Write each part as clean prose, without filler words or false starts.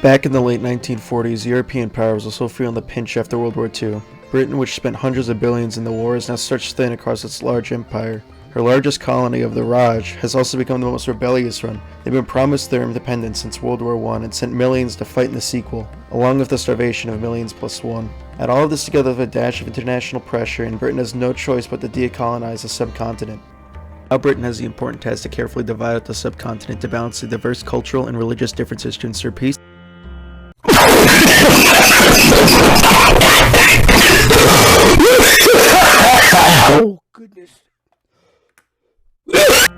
Back in the late 1940s, European powers were so feeling the pinch after World War II. Britain, which spent hundreds of billions in the war, is now stretched thin across its large empire. Her largest colony of the Raj has also become the most rebellious one. They've been promised their independence since World War I and sent millions to fight in the sequel, along with the starvation of millions plus one. Add all of this together with a dash of international pressure, and Britain has no choice but to decolonize the subcontinent. Now Britain has the important task to carefully divide up the subcontinent to balance the diverse cultural and religious differences to ensure peace. Oh, goodness.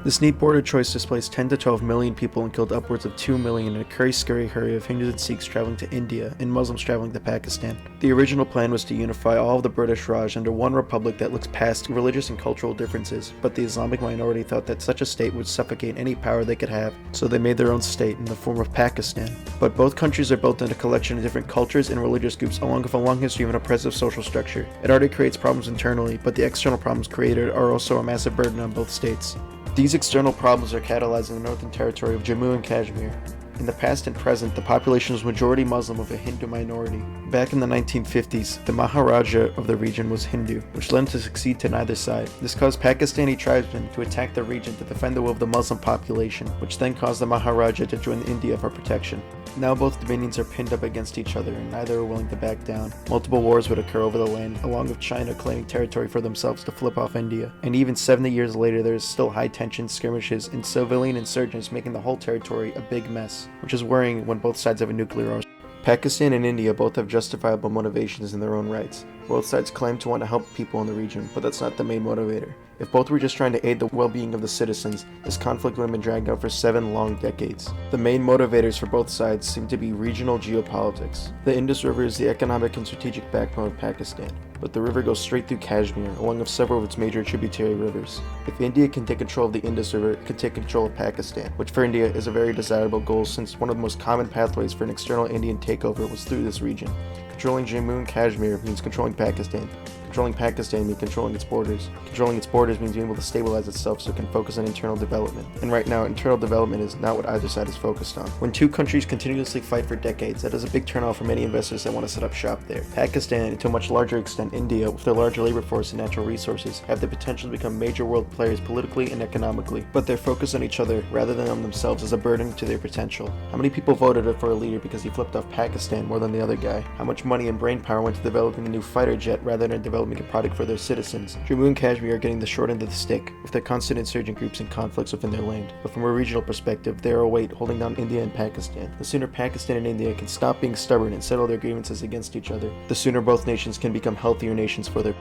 This neat border choice displaced 10 to 12 million people and killed upwards of 2 million in a very scary hurry of Hindus and Sikhs traveling to India and Muslims traveling to Pakistan. The original plan was to unify all of the British Raj under one republic that looks past religious and cultural differences, but the Islamic minority thought that such a state would suffocate any power they could have, so they made their own state in the form of Pakistan. But both countries are built on a collection of different cultures and religious groups along with a long history of an oppressive social structure. It already creates problems internally, but the external problems created are also a massive burden on both states. These external problems are catalyzed in the northern territory of Jammu and Kashmir. In the past and present, the population was majority Muslim with a Hindu minority. Back in the 1950s, the Maharaja of the region was Hindu, which led him to succeed to neither side. This caused Pakistani tribesmen to attack the region to defend the will of the Muslim population, which then caused the Maharaja to join India for protection. Now both dominions are pinned up against each other and neither are willing to back down. Multiple wars would occur over the land, along with China claiming territory for themselves to flip off India. And even 70 years later, there is still high tension, skirmishes, and civilian insurgents making the whole territory a big mess, which is worrying when both sides have a nuclear arsenal. Pakistan and India both have justifiable motivations in their own rights. Both sides claim to want to help people in the region, but that's not the main motivator. If both were just trying to aid the well-being of the citizens, this conflict would have been dragged out for 7 long decades. The main motivators for both sides seem to be regional geopolitics. The Indus River is the economic and strategic backbone of Pakistan, but the river goes straight through Kashmir, along with several of its major tributary rivers. If India can take control of the Indus River, it could take control of Pakistan, which for India is a very desirable goal since one of the most common pathways for an external Indian takeover was through this region. Controlling Jammu and Kashmir means controlling Pakistan. Controlling Pakistan means controlling its borders. Controlling its borders means being able to stabilize itself so it can focus on internal development. And right now, internal development is not what either side is focused on. When two countries continuously fight for decades, that is a big turnoff for many investors that want to set up shop there. Pakistan, and to a much larger extent India, with their larger labor force and natural resources, have the potential to become major world players politically and economically, but their focus on each other rather than on themselves is a burden to their potential. How many people voted for a leader because he flipped off Pakistan more than the other guy? How much money and brain power went to developing a new fighter jet rather than developing a product for their citizens? Jammu and Kashmir are getting the short end of the stick, with their constant insurgent groups and conflicts within their land. But from a regional perspective, they are a weight holding down India and Pakistan. The sooner Pakistan and India can stop being stubborn and settle their grievances against each other, the sooner both nations can become healthier nations for their